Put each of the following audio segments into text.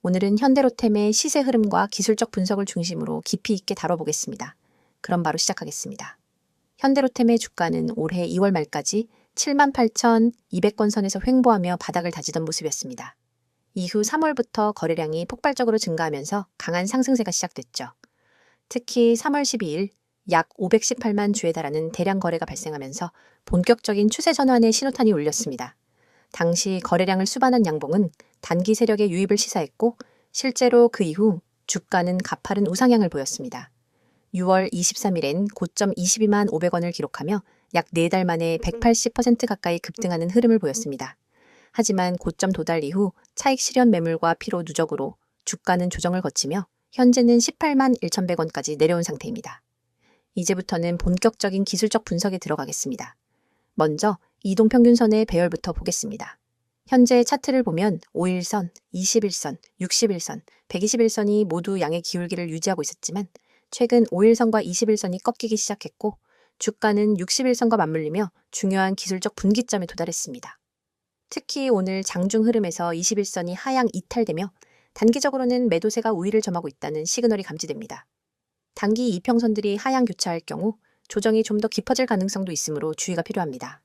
오늘은 현대로템의 시세 흐름과 기술적 분석을 중심으로 깊이 있게 다뤄보겠습니다. 그럼 바로 시작하겠습니다. 현대로템의 주가는 올해 2월 말까지 78,200권 선에서 횡보하며 바닥을 다지던 모습이었습니다. 이후 3월부터 거래량이 폭발적으로 증가하면서 강한 상승세가 시작됐죠. 특히 3월 12일 약 518만 주에 달하는 대량 거래가 발생하면서 본격적인 추세 전환의 신호탄이 울렸습니다. 당시 거래량을 수반한 양봉은 단기 세력의 유입을 시사했고 실제로 그 이후 주가는 가파른 우상향을 보였습니다. 6월 23일엔 고점 22만 500원을 기록하며 약 4달 만에 180% 가까이 급등하는 흐름을 보였습니다. 하지만 고점 도달 이후 차익 실현 매물과 피로 누적으로 주가는 조정을 거치며 현재는 18만 1,100원까지 내려온 상태입니다. 이제부터는 본격적인 기술적 분석에 들어가겠습니다. 먼저 이동평균선의 배열부터 보겠습니다. 현재 차트를 보면 5일선, 21선, 61선, 121선이 모두 양의 기울기를 유지하고 있었지만 최근 5일선과 21선이 꺾이기 시작했고 주가는 61선과 맞물리며 중요한 기술적 분기점에 도달했습니다. 특히 오늘 장중 흐름에서 21선이 하향 이탈되며 단기적으로는 매도세가 우위를 점하고 있다는 시그널이 감지됩니다. 단기 이평선들이 하향 교차할 경우 조정이 좀 더 깊어질 가능성도 있으므로 주의가 필요합니다.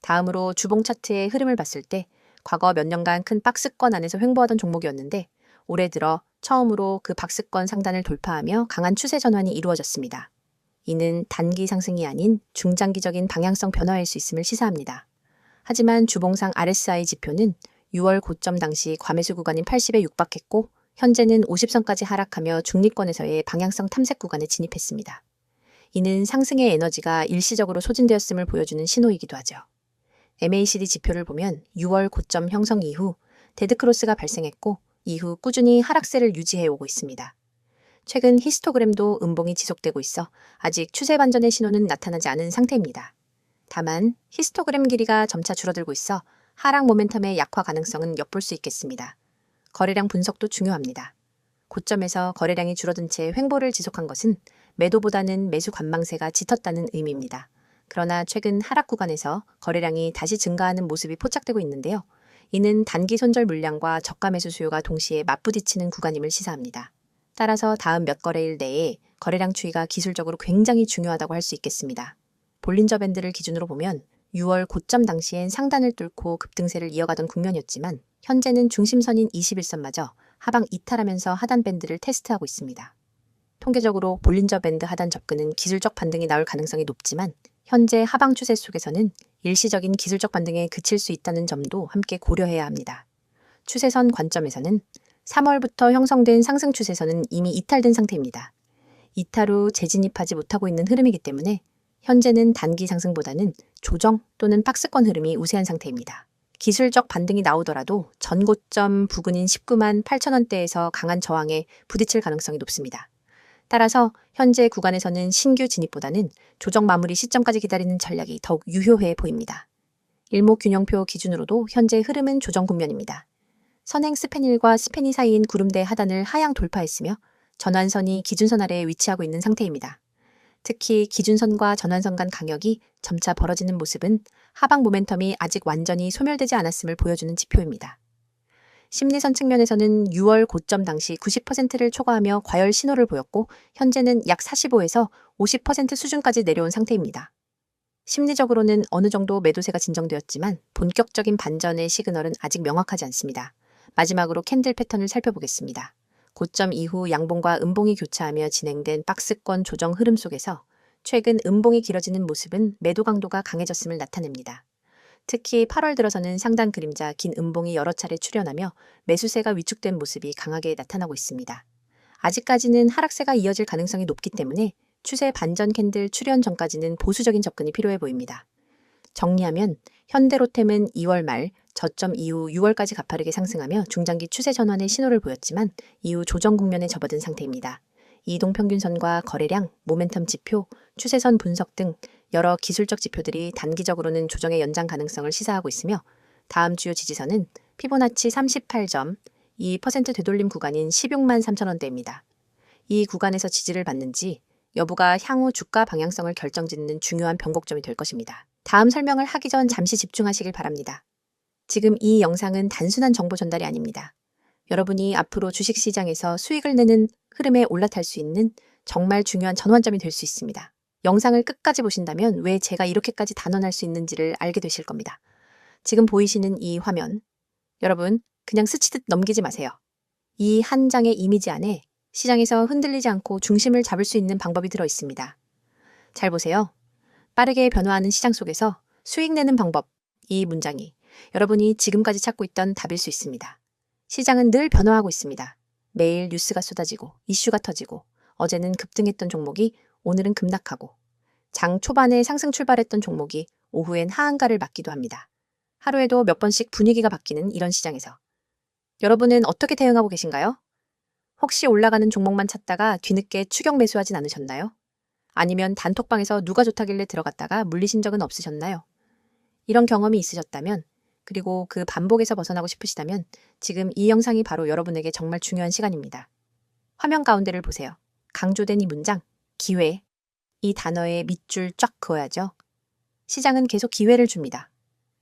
다음으로 주봉 차트의 흐름을 봤을 때 과거 몇 년간 큰 박스권 안에서 횡보하던 종목이었는데 올해 들어 처음으로 그 박스권 상단을 돌파하며 강한 추세 전환이 이루어졌습니다. 이는 단기 상승이 아닌 중장기적인 방향성 변화일 수 있음을 시사합니다. 하지만 주봉상 RSI 지표는 6월 고점 당시 과매수 구간인 80에 육박했고 현재는 50선까지 하락하며 중립권에서의 방향성 탐색 구간에 진입했습니다. 이는 상승의 에너지가 일시적으로 소진되었음을 보여주는 신호이기도 하죠. MACD 지표를 보면 6월 고점 형성 이후 데드크로스가 발생했고 이후 꾸준히 하락세를 유지해오고 있습니다. 최근 히스토그램도 음봉이 지속되고 있어 아직 추세 반전의 신호는 나타나지 않은 상태입니다. 다만 히스토그램 길이가 점차 줄어들고 있어 하락 모멘텀의 약화 가능성은 엿볼 수 있겠습니다. 거래량 분석도 중요합니다. 고점에서 거래량이 줄어든 채 횡보를 지속한 것은 매도보다는 매수 관망세가 짙었다는 의미입니다. 그러나 최근 하락 구간에서 거래량이 다시 증가하는 모습이 포착되고 있는데요. 이는 단기 손절 물량과 저가 매수 수요가 동시에 맞부딪히는 구간임을 시사합니다. 따라서 다음 몇 거래일 내에 거래량 추이가 기술적으로 굉장히 중요하다고 할 수 있겠습니다. 볼린저 밴드를 기준으로 보면 6월 고점 당시엔 상단을 뚫고 급등세를 이어가던 국면이었지만 현재는 중심선인 21선마저 하방 이탈하면서 하단 밴드를 테스트하고 있습니다. 통계적으로 볼린저 밴드 하단 접근은 기술적 반등이 나올 가능성이 높지만 현재 하방 추세 속에서는 일시적인 기술적 반등에 그칠 수 있다는 점도 함께 고려해야 합니다. 추세선 관점에서는 3월부터 형성된 상승 추세선은 이미 이탈된 상태입니다. 이탈 후 재진입하지 못하고 있는 흐름이기 때문에 현재는 단기 상승보다는 조정 또는 박스권 흐름이 우세한 상태입니다. 기술적 반등이 나오더라도 전고점 부근인 19만 8천원대에서 강한 저항에 부딪힐 가능성이 높습니다. 따라서 현재 구간에서는 신규 진입보다는 조정 마무리 시점까지 기다리는 전략이 더욱 유효해 보입니다. 일목균형표 기준으로도 현재 흐름은 조정 국면입니다. 선행 스팬1과 스팬2 사이인 구름대 하단을 하향 돌파했으며 전환선이 기준선 아래에 위치하고 있는 상태입니다. 특히 기준선과 전환선 간 간격이 점차 벌어지는 모습은 하방 모멘텀이 아직 완전히 소멸되지 않았음을 보여주는 지표입니다. 심리선 측면에서는 6월 고점 당시 90%를 초과하며 과열 신호를 보였고 현재는 약 45에서 50% 수준까지 내려온 상태입니다. 심리적으로는 어느 정도 매도세가 진정되었지만 본격적인 반전의 시그널은 아직 명확하지 않습니다. 마지막으로 캔들 패턴을 살펴보겠습니다. 고점 이후 양봉과 음봉이 교차하며 진행된 박스권 조정 흐름 속에서 최근 음봉이 길어지는 모습은 매도 강도가 강해졌음을 나타냅니다. 특히 8월 들어서는 상단 그림자 긴 음봉이 여러 차례 출현하며 매수세가 위축된 모습이 강하게 나타나고 있습니다. 아직까지는 하락세가 이어질 가능성이 높기 때문에 추세 반전 캔들 출현 전까지는 보수적인 접근이 필요해 보입니다. 정리하면 현대로템은 2월 말 저점 이후 6월까지 가파르게 상승하며 중장기 추세 전환의 신호를 보였지만 이후 조정 국면에 접어든 상태입니다. 이동평균선과 거래량, 모멘텀 지표, 추세선 분석 등 여러 기술적 지표들이 단기적으로는 조정의 연장 가능성을 시사하고 있으며 다음 주요 지지선은 피보나치 38점, 2% 되돌림 구간인 16만 3천원대입니다. 이 구간에서 지지를 받는지 여부가 향후 주가 방향성을 결정짓는 중요한 변곡점이 될 것입니다. 다음 설명을 하기 전 잠시 집중하시길 바랍니다. 지금 이 영상은 단순한 정보 전달이 아닙니다. 여러분이 앞으로 주식시장에서 수익을 내는 흐름에 올라탈 수 있는 정말 중요한 전환점이 될 수 있습니다. 영상을 끝까지 보신다면 왜 제가 이렇게까지 단언할 수 있는지를 알게 되실 겁니다. 지금 보이시는 이 화면, 여러분 그냥 스치듯 넘기지 마세요. 이 한 장의 이미지 안에 시장에서 흔들리지 않고 중심을 잡을 수 있는 방법이 들어 있습니다. 잘 보세요. 빠르게 변화하는 시장 속에서 수익 내는 방법, 이 문장이 여러분이 지금까지 찾고 있던 답일 수 있습니다. 시장은 늘 변화하고 있습니다. 매일 뉴스가 쏟아지고 이슈가 터지고 어제는 급등했던 종목이 오늘은 급락하고 장 초반에 상승 출발했던 종목이 오후엔 하한가를 맞기도 합니다. 하루에도 몇 번씩 분위기가 바뀌는 이런 시장에서 여러분은 어떻게 대응하고 계신가요? 혹시 올라가는 종목만 찾다가 뒤늦게 추격 매수하진 않으셨나요? 아니면 단톡방에서 누가 좋다길래 들어갔다가 물리신 적은 없으셨나요? 이런 경험이 있으셨다면, 그리고 그 반복에서 벗어나고 싶으시다면 지금 이 영상이 바로 여러분에게 정말 중요한 시간입니다. 화면 가운데를 보세요. 강조된 이 문장, 기회. 이 단어에 밑줄 쫙 그어야죠. 시장은 계속 기회를 줍니다.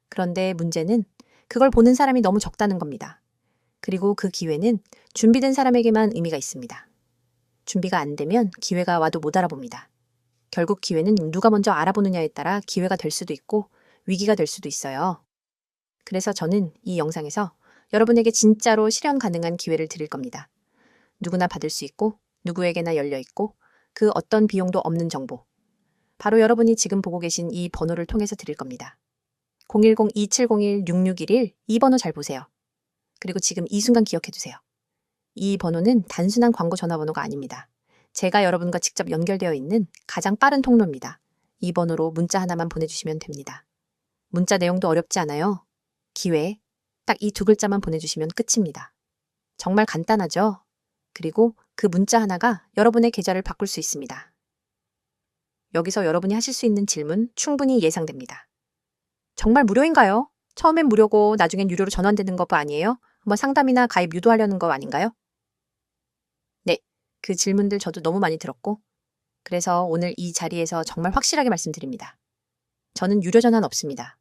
그런데 문제는 그걸 보는 사람이 너무 적다는 겁니다. 그리고 그 기회는 준비된 사람에게만 의미가 있습니다. 준비가 안 되면 기회가 와도 못 알아봅니다. 결국 기회는 누가 먼저 알아보느냐에 따라 기회가 될 수도 있고 위기가 될 수도 있어요. 그래서 저는 이 영상에서 여러분에게 진짜로 실현 가능한 기회를 드릴 겁니다. 누구나 받을 수 있고 누구에게나 열려 있고 그 어떤 비용도 없는 정보. 바로 여러분이 지금 보고 계신 이 번호를 통해서 드릴 겁니다. 010-2701-6611 이 번호 잘 보세요. 그리고 지금 이 순간 기억해 두세요. 이 번호는 단순한 광고 전화번호가 아닙니다. 제가 여러분과 직접 연결되어 있는 가장 빠른 통로입니다. 이 번호로 문자 하나만 보내주시면 됩니다. 문자 내용도 어렵지 않아요. 기회, 딱 이 두 글자만 보내주시면 끝입니다. 정말 간단하죠? 그리고 그 문자 하나가 여러분의 계좌를 바꿀 수 있습니다. 여기서 여러분이 하실 수 있는 질문 충분히 예상됩니다. 정말 무료인가요? 처음엔 무료고 나중엔 유료로 전환되는 거 아니에요? 뭐 상담이나 가입 유도하려는 거 아닌가요? 네, 그 질문들 저도 너무 많이 들었고 그래서 오늘 이 자리에서 정말 확실하게 말씀드립니다. 저는 유료 전환 없습니다.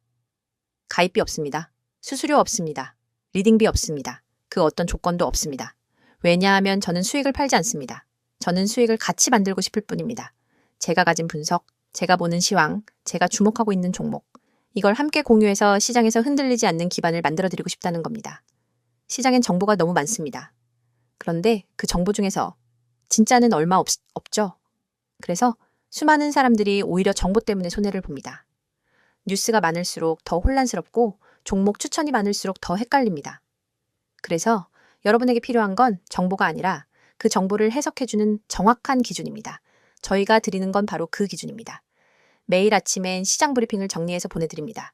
가입비 없습니다. 수수료 없습니다. 리딩비 없습니다. 그 어떤 조건도 없습니다. 왜냐하면 저는 수익을 팔지 않습니다. 저는 수익을 같이 만들고 싶을 뿐입니다. 제가 가진 분석, 제가 보는 시황, 제가 주목하고 있는 종목, 이걸 함께 공유해서 시장에서 흔들리지 않는 기반을 만들어드리고 싶다는 겁니다. 시장엔 정보가 너무 많습니다. 그런데 그 정보 중에서 진짜는 얼마 없죠. 그래서 수많은 사람들이 오히려 정보 때문에 손해를 봅니다. 뉴스가 많을수록 더 혼란스럽고 종목 추천이 많을수록 더 헷갈립니다. 그래서 여러분에게 필요한 건 정보가 아니라 그 정보를 해석해주는 정확한 기준입니다. 저희가 드리는 건 바로 그 기준입니다. 매일 아침엔 시장 브리핑을 정리해서 보내드립니다.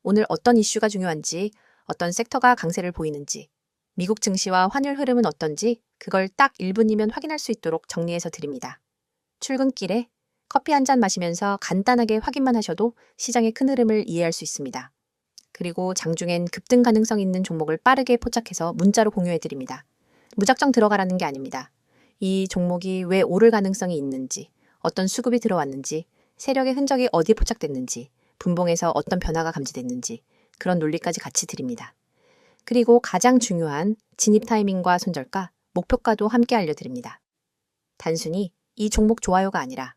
오늘 어떤 이슈가 중요한지, 어떤 섹터가 강세를 보이는지, 미국 증시와 환율 흐름은 어떤지 그걸 딱 1분이면 확인할 수 있도록 정리해서 드립니다. 출근길에 커피 한 잔 마시면서 간단하게 확인만 하셔도 시장의 큰 흐름을 이해할 수 있습니다. 그리고 장중엔 급등 가능성 있는 종목을 빠르게 포착해서 문자로 공유해드립니다. 무작정 들어가라는 게 아닙니다. 이 종목이 왜 오를 가능성이 있는지, 어떤 수급이 들어왔는지, 세력의 흔적이 어디에 포착됐는지, 분봉에서 어떤 변화가 감지됐는지 그런 논리까지 같이 드립니다. 그리고 가장 중요한 진입 타이밍과 손절가, 목표가도 함께 알려드립니다. 단순히 이 종목 좋아요가 아니라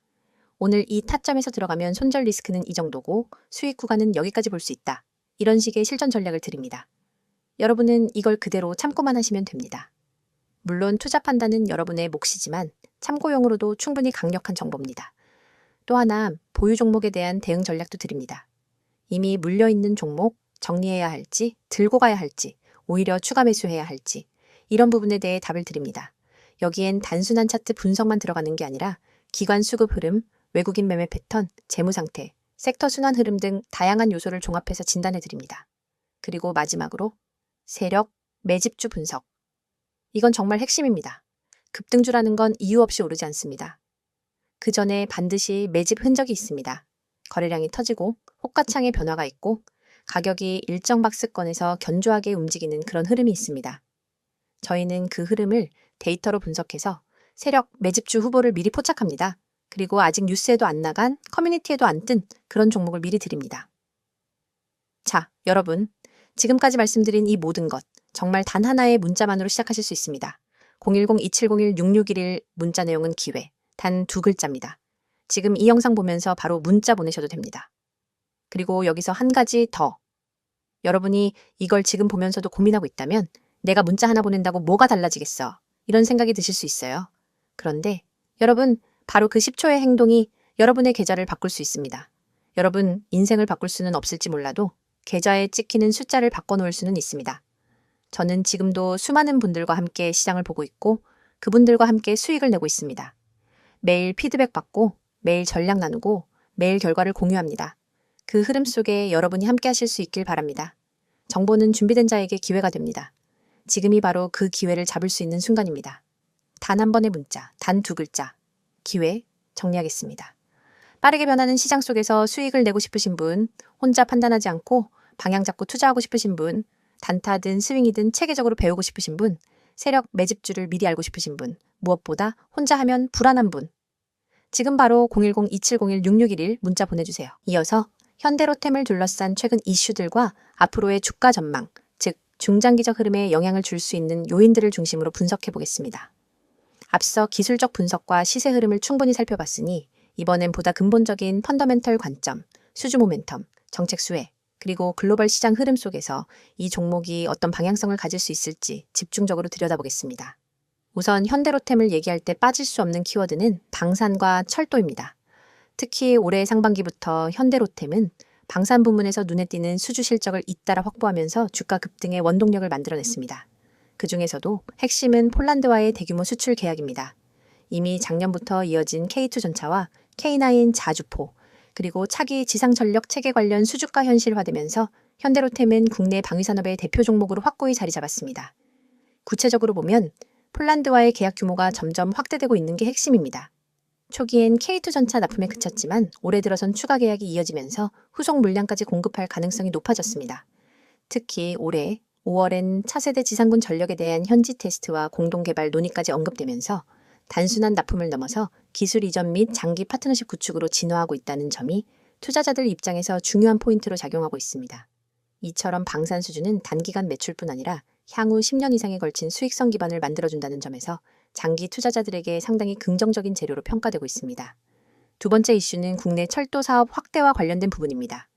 오늘 이 타점에서 들어가면 손절 리스크는 이 정도고 수익 구간은 여기까지 볼 수 있다. 이런 식의 실전 전략을 드립니다. 여러분은 이걸 그대로 참고만 하시면 됩니다. 물론 투자 판단은 여러분의 몫이지만 참고용으로도 충분히 강력한 정보입니다. 또 하나 보유 종목에 대한 대응 전략도 드립니다. 이미 물려있는 종목 정리해야 할지 들고 가야 할지 오히려 추가 매수해야 할지 이런 부분에 대해 답을 드립니다. 여기엔 단순한 차트 분석만 들어가는 게 아니라 기관 수급 흐름, 외국인 매매 패턴, 재무 상태, 섹터 순환 흐름 등 다양한 요소를 종합해서 진단해 드립니다. 그리고 마지막으로 세력, 매집주 분석. 이건 정말 핵심입니다. 급등주라는 건 이유 없이 오르지 않습니다. 그 전에 반드시 매집 흔적이 있습니다. 거래량이 터지고 호가창의 변화가 있고 가격이 일정 박스권에서 견조하게 움직이는 그런 흐름이 있습니다. 저희는 그 흐름을 데이터로 분석해서 세력, 매집주 후보를 미리 포착합니다. 그리고 아직 뉴스에도 안 나간, 커뮤니티에도 안 뜬 그런 종목을 미리 드립니다. 자, 여러분. 지금까지 말씀드린 이 모든 것, 정말 단 하나의 문자만으로 시작하실 수 있습니다. 010-2701-6611 문자 내용은 기회, 단 2글자입니다. 지금 이 영상 보면서 바로 문자 보내셔도 됩니다. 그리고 여기서 한 가지 더. 여러분이 이걸 지금 보면서도 고민하고 있다면 내가 문자 하나 보낸다고 뭐가 달라지겠어? 이런 생각이 드실 수 있어요. 그런데 여러분, 바로 그 10초의 행동이 여러분의 계좌를 바꿀 수 있습니다. 여러분, 인생을 바꿀 수는 없을지 몰라도 계좌에 찍히는 숫자를 바꿔놓을 수는 있습니다. 저는 지금도 수많은 분들과 함께 시장을 보고 있고 그분들과 함께 수익을 내고 있습니다. 매일 피드백 받고 매일 전략 나누고 매일 결과를 공유합니다. 그 흐름 속에 여러분이 함께 하실 수 있길 바랍니다. 정보는 준비된 자에게 기회가 됩니다. 지금이 바로 그 기회를 잡을 수 있는 순간입니다. 단 한 번의 문자, 단 2글자. 기회 정리하겠습니다. 빠르게 변하는 시장 속에서 수익을 내고 싶으신 분, 혼자 판단하지 않고 방향 잡고 투자하고 싶으신 분, 단타든 스윙이든 체계적으로 배우고 싶으신 분, 세력 매집주를 미리 알고 싶으신 분, 무엇보다 혼자 하면 불안한 분. 지금 바로 010-2701-6611 문자 보내주세요. 이어서 현대로템을 둘러싼 최근 이슈들과 앞으로의 주가 전망, 즉 중장기적 흐름에 영향을 줄 수 있는 요인들을 중심으로 분석해 보겠습니다. 앞서 기술적 분석과 시세 흐름을 충분히 살펴봤으니 이번엔 보다 근본적인 펀더멘털 관점, 수주 모멘텀, 정책 수혜, 그리고 글로벌 시장 흐름 속에서 이 종목이 어떤 방향성을 가질 수 있을지 집중적으로 들여다보겠습니다. 우선 현대로템을 얘기할 때 빠질 수 없는 키워드는 방산과 철도입니다. 특히 올해 상반기부터 현대로템은 방산 부문에서 눈에 띄는 수주 실적을 잇따라 확보하면서 주가 급등의 원동력을 만들어냈습니다. 그 중에서도 핵심은 폴란드와의 대규모 수출 계약입니다. 이미 작년부터 이어진 K2전차와 K9 자주포, 그리고 차기 지상전력 체계 관련 수주가 현실화되면서 현대로템은 국내 방위산업의 대표 종목으로 확고히 자리 잡았습니다. 구체적으로 보면 폴란드와의 계약 규모가 점점 확대되고 있는 게 핵심입니다. 초기엔 K2전차 납품에 그쳤지만 올해 들어선 추가 계약이 이어지면서 후속 물량까지 공급할 가능성이 높아졌습니다. 특히 올해 5월엔 차세대 지상군 전력에 대한 현지 테스트와 공동개발 논의까지 언급되면서 단순한 납품을 넘어서 기술 이전 및 장기 파트너십 구축으로 진화하고 있다는 점이 투자자들 입장에서 중요한 포인트로 작용하고 있습니다. 이처럼 방산 수주는 단기간 매출뿐 아니라 향후 10년 이상에 걸친 수익성 기반을 만들어준다는 점에서 장기 투자자들에게 상당히 긍정적인 재료로 평가되고 있습니다. 두 번째 이슈는 국내 철도 사업 확대와 관련된 부분입니다.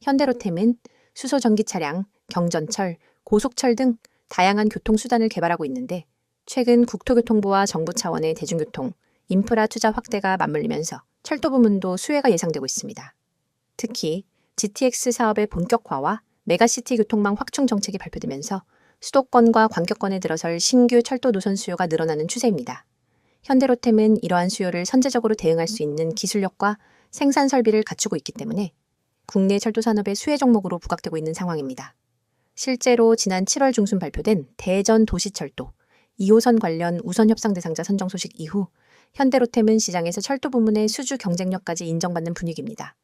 현대로템은 수소 전기 차량, 경전철, 고속철 등 다양한 교통수단을 개발하고 있는데 최근 국토교통부와 정부 차원의 대중교통, 인프라 투자 확대가 맞물리면서 철도 부문도 수혜가 예상되고 있습니다. 특히 GTX 사업의 본격화와 메가시티 교통망 확충 정책이 발표되면서 수도권과 광격권에 들어설 신규 철도 노선 수요가 늘어나는 추세입니다. 현대로템은 이러한 수요를 선제적으로 대응할 수 있는 기술력과 생산 설비를 갖추고 있기 때문에 국내 철도 산업의 수혜 종목으로 부각되고 있는 상황입니다. 실제로 지난 7월 중순 발표된 대전 도시철도 2호선 관련 우선 협상 대상자 선정 소식 이후 현대로템은 시장에서 철도 부문의 수주 경쟁력까지 인정받는 분위기입니다.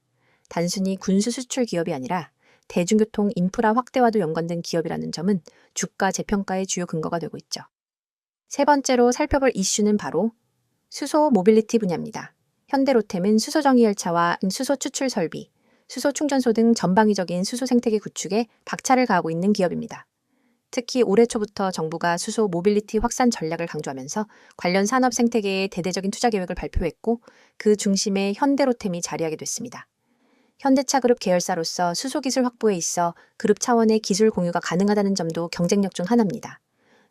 단순히 군수 수출 기업이 아니라 대중교통 인프라 확대와도 연관된 기업이라는 점은 주가 재평가의 주요 근거가 되고 있죠. 세 번째로 살펴볼 이슈는 바로 수소 모빌리티 분야입니다. 현대로템은 수소 정의 열차와 수소 추출 설비, 수소 충전소 등 전방위적인 수소 생태계 구축에 박차를 가하고 있는 기업입니다. 특히 올해 초부터 정부가 수소 모빌리티 확산 전략을 강조하면서 관련 산업 생태계에 대대적인 투자 계획을 발표했고 그 중심에 현대로템이 자리하게 됐습니다. 현대차그룹 계열사로서 수소 기술 확보에 있어 그룹 차원의 기술 공유가 가능하다는 점도 경쟁력 중 하나입니다.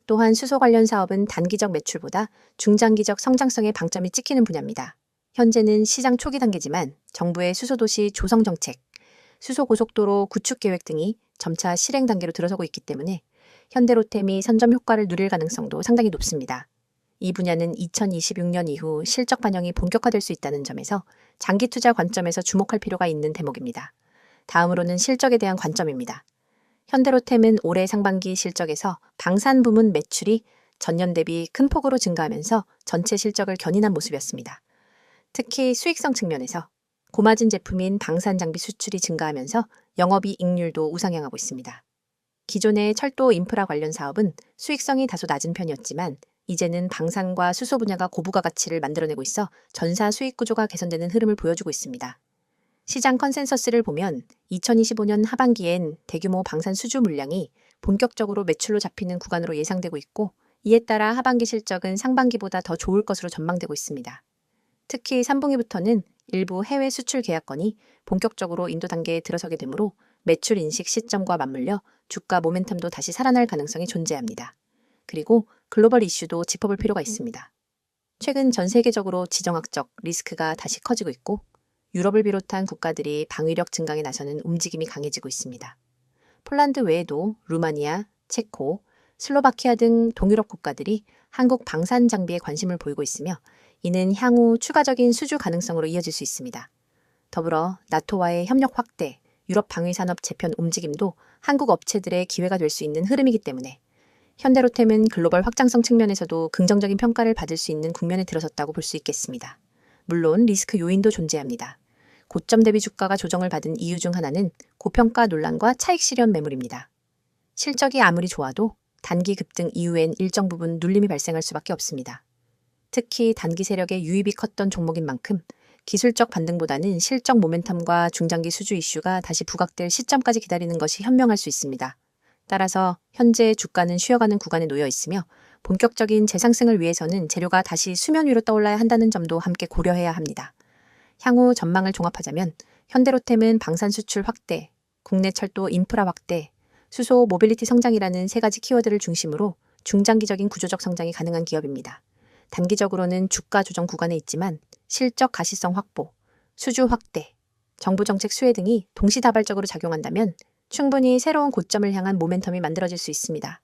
또한 수소 관련 사업은 단기적 매출보다 중장기적 성장성에 방점이 찍히는 분야입니다. 현재는 시장 초기 단계지만 정부의 수소도시 조성 정책, 수소고속도로 구축 계획 등이 점차 실행 단계로 들어서고 있기 때문에 현대로템이 선점 효과를 누릴 가능성도 상당히 높습니다. 이 분야는 2026년 이후 실적 반영이 본격화될 수 있다는 점에서 장기 투자 관점에서 주목할 필요가 있는 대목입니다. 다음으로는 실적에 대한 관점입니다. 현대로템은 올해 상반기 실적에서 방산 부문 매출이 전년 대비 큰 폭으로 증가하면서 전체 실적을 견인한 모습이었습니다. 특히 수익성 측면에서 고마진 제품인 방산 장비 수출이 증가하면서 영업이익률도 우상향하고 있습니다. 기존의 철도 인프라 관련 사업은 수익성이 다소 낮은 편이었지만 이제는 방산과 수소 분야가 고부가 가치를 만들어내고 있어 전사 수익 구조가 개선되는 흐름을 보여주고 있습니다. 시장 컨센서스를 보면 2025년 하반기엔 대규모 방산 수주 물량이 본격적으로 매출로 잡히는 구간으로 예상되고 있고, 이에 따라 하반기 실적은 상반기보다 더 좋을 것으로 전망되고 있습니다. 특히 3분기부터는 일부 해외 수출 계약건이 본격적으로 인도 단계에 들어서게 되므로 매출 인식 시점과 맞물려 주가 모멘텀도 다시 살아날 가능성이 존재합니다. 그리고 글로벌 이슈도 짚어볼 필요가 있습니다. 최근 전 세계적으로 지정학적 리스크가 다시 커지고 있고, 유럽을 비롯한 국가들이 방위력 증강에 나서는 움직임이 강해지고 있습니다. 폴란드 외에도 루마니아, 체코, 슬로바키아 등 동유럽 국가들이 한국 방산 장비에 관심을 보이고 있으며, 이는 향후 추가적인 수주 가능성으로 이어질 수 있습니다. 더불어 나토와의 협력 확대, 유럽 방위산업 재편 움직임도 한국 업체들의 기회가 될 수 있는 흐름이기 때문에 현대로템은 글로벌 확장성 측면에서도 긍정적인 평가를 받을 수 있는 국면에 들어섰다고 볼 수 있겠습니다. 물론 리스크 요인도 존재합니다. 고점 대비 주가가 조정을 받은 이유 중 하나는 고평가 논란과 차익 실현 매물입니다. 실적이 아무리 좋아도 단기 급등 이후엔 일정 부분 눌림이 발생할 수밖에 없습니다. 특히 단기 세력의 유입이 컸던 종목인 만큼 기술적 반등보다는 실적 모멘텀과 중장기 수주 이슈가 다시 부각될 시점까지 기다리는 것이 현명할 수 있습니다. 따라서 현재 주가는 쉬어가는 구간에 놓여 있으며, 본격적인 재상승을 위해서는 재료가 다시 수면 위로 떠올라야 한다는 점도 함께 고려해야 합니다. 향후 전망을 종합하자면 현대로템은 방산 수출 확대, 국내 철도 인프라 확대, 수소 모빌리티 성장이라는 세 가지 키워드를 중심으로 중장기적인 구조적 성장이 가능한 기업입니다. 단기적으로는 주가 조정 구간에 있지만 실적 가시성 확보, 수주 확대, 정부 정책 수혜 등이 동시다발적으로 작용한다면 충분히 새로운 고점을 향한 모멘텀이 만들어질 수 있습니다.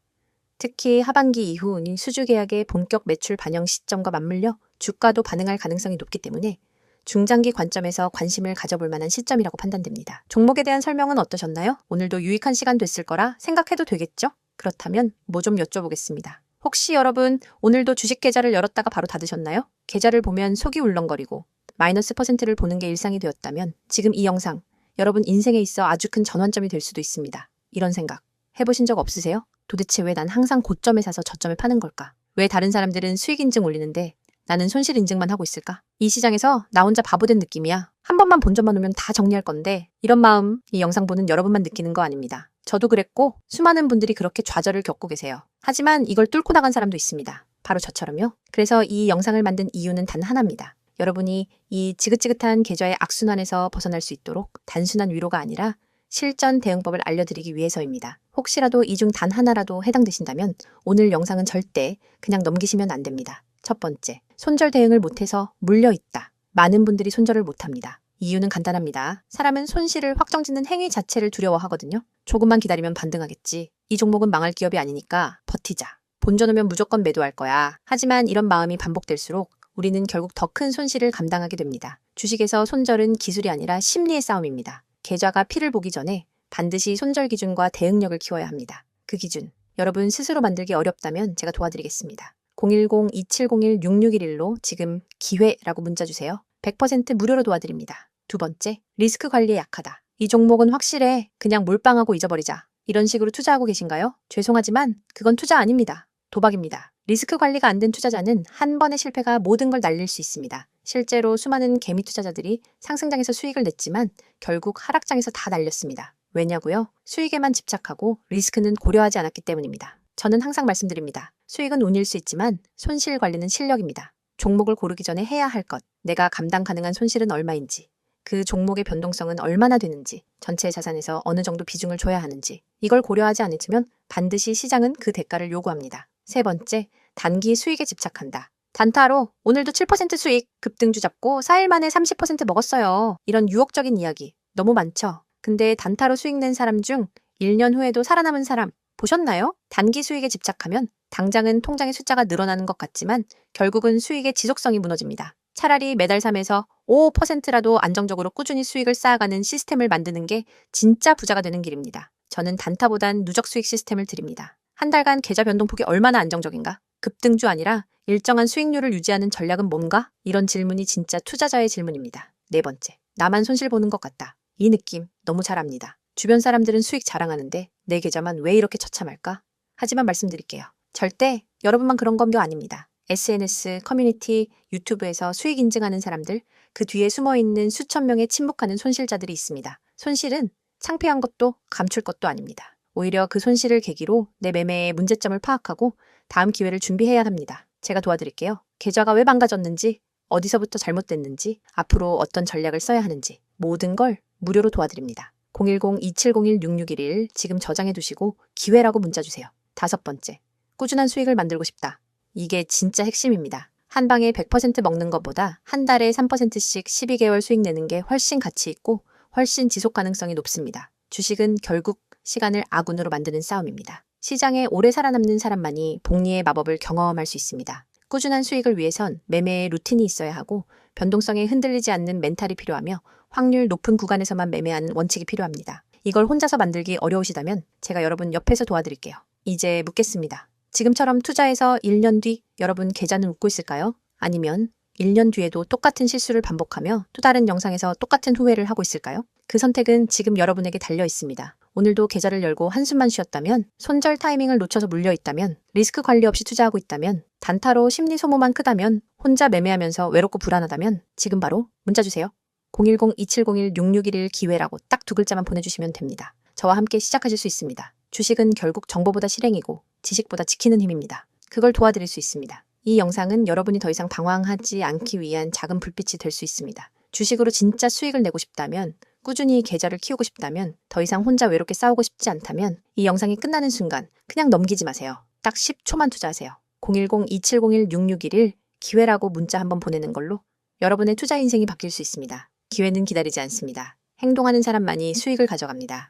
특히 하반기 이후 수주 계약의 본격 매출 반영 시점과 맞물려 주가도 반응할 가능성이 높기 때문에 중장기 관점에서 관심을 가져볼 만한 시점이라고 판단됩니다. 종목에 대한 설명은 어떠셨나요? 오늘도 유익한 시간 됐을 거라 생각해도 되겠죠? 그렇다면 뭐 좀 여쭤보겠습니다. 혹시 여러분 오늘도 주식 계좌를 열었다가 바로 닫으셨나요? 계좌를 보면 속이 울렁거리고 마이너스 %를 보는 게 일상이 되었다면 지금 이 영상 여러분 인생에 있어 아주 큰 전환점이 될 수도 있습니다. 이런 생각 해보신 적 없으세요? 도대체 왜 난 항상 고점에 사서 저점에 파는 걸까? 왜 다른 사람들은 수익 인증 올리는데 나는 손실 인증만 하고 있을까? 이 시장에서 나 혼자 바보 된 느낌이야. 한 번만 본전만 오면 다 정리할 건데, 이런 마음 이 영상 보는 여러분만 느끼는 거 아닙니다. 저도 그랬고 수많은 분들이 그렇게 좌절을 겪고 계세요. 하지만 이걸 뚫고 나간 사람도 있습니다. 바로 저처럼요. 그래서 이 영상을 만든 이유는 단 하나입니다. 여러분이 이 지긋지긋한 계좌의 악순환에서 벗어날 수 있도록 단순한 위로가 아니라 실전 대응법을 알려드리기 위해서입니다. 혹시라도 이 중 단 하나라도 해당되신다면 오늘 영상은 절대 그냥 넘기시면 안 됩니다. 첫 번째, 손절 대응을 못해서 물려있다. 많은 분들이 손절을 못합니다. 이유는 간단합니다. 사람은 손실을 확정짓는 행위 자체를 두려워하거든요. 조금만 기다리면 반등하겠지. 이 종목은 망할 기업이 아니니까 버티자. 본전 오면 무조건 매도할 거야. 하지만 이런 마음이 반복될수록 우리는 결국 더 큰 손실을 감당하게 됩니다. 주식에서 손절은 기술이 아니라 심리의 싸움입니다. 계좌가 피를 보기 전에 반드시 손절 기준과 대응력을 키워야 합니다. 그 기준, 여러분 스스로 만들기 어렵다면 제가 도와드리겠습니다. 010-2701-6611로 지금 기회라고 문자 주세요. 100% 무료로 도와드립니다. 두 번째, 리스크 관리에 약하다. 이 종목은 확실해. 그냥 몰빵하고 잊어버리자. 이런 식으로 투자하고 계신가요? 죄송하지만 그건 투자 아닙니다. 도박입니다. 리스크 관리가 안 된 투자자는 한 번의 실패가 모든 걸 날릴 수 있습니다. 실제로 수많은 개미 투자자들이 상승장에서 수익을 냈지만 결국 하락장에서 다 날렸습니다. 왜냐고요? 수익에만 집착하고 리스크는 고려하지 않았기 때문입니다. 저는 항상 말씀드립니다. 수익은 운일 수 있지만 손실 관리는 실력입니다. 종목을 고르기 전에 해야 할 것, 내가 감당 가능한 손실은 얼마인지, 그 종목의 변동성은 얼마나 되는지, 전체 자산에서 어느 정도 비중을 줘야 하는지, 이걸 고려하지 않으면 반드시 시장은 그 대가를 요구합니다. 세 번째, 단기 수익에 집착한다. 단타로 오늘도 7% 수익, 급등주 잡고 4일 만에 30% 먹었어요. 이런 유혹적인 이야기 너무 많죠? 근데 단타로 수익 낸 사람 중 1년 후에도 살아남은 사람 보셨나요? 단기 수익에 집착하면 당장은 통장의 숫자가 늘어나는 것 같지만 결국은 수익의 지속성이 무너집니다. 차라리 매달 3에서 5%라도 안정적으로 꾸준히 수익을 쌓아가는 시스템을 만드는 게 진짜 부자가 되는 길입니다. 저는 단타보단 누적 수익 시스템을 드립니다. 한 달간 계좌 변동폭이 얼마나 안정적인가? 급등주 아니라 일정한 수익률을 유지하는 전략은 뭔가? 이런 질문이 진짜 투자자의 질문입니다. 네 번째, 나만 손실 보는 것 같다. 이 느낌 너무 잘 압니다. 주변 사람들은 수익 자랑하는데 내 계좌만 왜 이렇게 처참할까? 하지만 말씀드릴게요. 절대 여러분만 그런 건 거 아닙니다. SNS, 커뮤니티, 유튜브에서 수익 인증하는 사람들, 그 뒤에 숨어있는 수천 명의 침묵하는 손실자들이 있습니다. 손실은 창피한 것도 감출 것도 아닙니다. 오히려 그 손실을 계기로 내 매매의 문제점을 파악하고 다음 기회를 준비해야 합니다. 제가 도와드릴게요. 계좌가 왜 망가졌는지, 어디서부터 잘못됐는지, 앞으로 어떤 전략을 써야 하는지 모든 걸 무료로 도와드립니다. 010-2701-6611 지금 저장해 두시고 기회라고 문자 주세요. 5번째, 꾸준한 수익을 만들고 싶다. 이게 진짜 핵심입니다. 한 방에 100% 먹는 것보다 한 달에 3%씩 12개월 수익 내는 게 훨씬 가치 있고 훨씬 지속 가능성이 높습니다. 주식은 결국 시간을 아군으로 만드는 싸움입니다. 시장에 오래 살아남는 사람만이 복리의 마법을 경험할 수 있습니다. 꾸준한 수익을 위해선 매매의 루틴이 있어야 하고 변동성에 흔들리지 않는 멘탈이 필요하며 확률 높은 구간에서만 매매하는 원칙이 필요합니다. 이걸 혼자서 만들기 어려우시다면 제가 여러분 옆에서 도와드릴게요. 이제 묻겠습니다. 지금처럼 투자해서 1년 뒤 여러분 계좌는 웃고 있을까요? 아니면 1년 뒤에도 똑같은 실수를 반복하며 또 다른 영상에서 똑같은 후회를 하고 있을까요? 그 선택은 지금 여러분에게 달려 있습니다. 오늘도 계좌를 열고 한숨만 쉬었다면, 손절 타이밍을 놓쳐서 물려있다면, 리스크 관리 없이 투자하고 있다면, 단타로 심리 소모만 크다면, 혼자 매매하면서 외롭고 불안하다면 지금 바로 문자 주세요. 010-2701-6611 기회라고 딱 2글자만 보내주시면 됩니다. 저와 함께 시작하실 수 있습니다. 주식은 결국 정보보다 실행이고 지식보다 지키는 힘입니다. 그걸 도와드릴 수 있습니다. 이 영상은 여러분이 더 이상 방황하지 않기 위한 작은 불빛이 될 수 있습니다. 주식으로 진짜 수익을 내고 싶다면, 꾸준히 계좌를 키우고 싶다면, 더 이상 혼자 외롭게 싸우고 싶지 않다면 이 영상이 끝나는 순간 그냥 넘기지 마세요. 딱 10초만 투자하세요. 010-2701-6611 기회라고 문자 한번 보내는 걸로 여러분의 투자 인생이 바뀔 수 있습니다. 기회는 기다리지 않습니다. 행동하는 사람만이 수익을 가져갑니다.